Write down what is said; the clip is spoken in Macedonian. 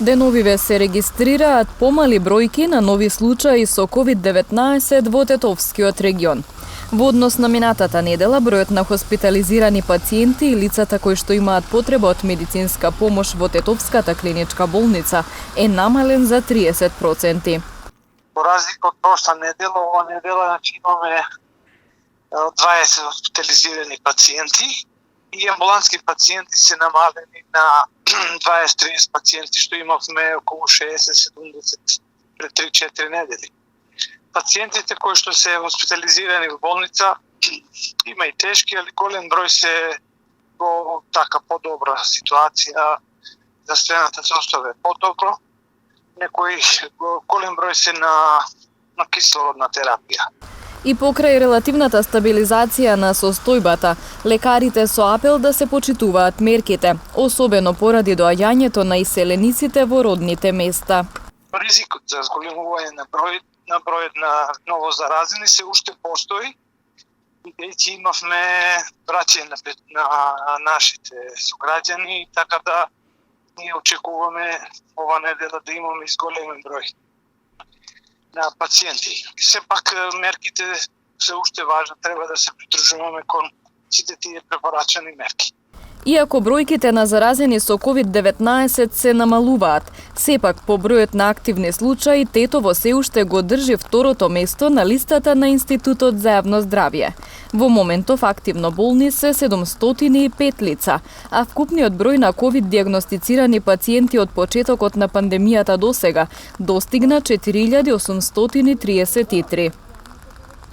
Деновиве се регистрираат помали бројки на нови случаи со COVID-19 во Тетовскиот регион. Во однос на минатата недела, бројот на хоспитализирани пациенти и лицата кои што имаат потреба од медицинска помош во Тетовската клиничка болница е намален за 30%. По разлика од прошла недела, ова недела имаме 20 хоспитализирани пациенти и амбулантски пациенти се намалени на 20-30 пациенти, што имавме околу 60-70 пред 3-4 недели. Пациентите кои што се хоспитализирани во болница има и тешки, али голем број се во така подобра ситуација, здравствената состојба е подобро. Некои голем број се на кислородна терапија. И покрај релативната стабилизација на состојбата, лекарите со апел да се почитуваат мерките, особено поради доаѓањето на иселениците во родните места. Ризикот за зголемување на бројот на новозаразени се уште постои, бидејќи имавме праќање на нашите сограѓани, така да ние очекуваме ова недела да имаме изголемен број на пациенти. Сепак мерките се уште важни, треба да се придржуваме кон сите тие препорачани мерки. Иако бројките на заразени со COVID-19 се намалуваат, сепак по бројот на активни случаи Тетово се уште го држи второто место на листата на Институтот за јавно здравје. Во моментов активно болни се 705 лица, а вкупниот број на COVID диагностицирани пациенти од почетокот на пандемијата досега достигна 4833.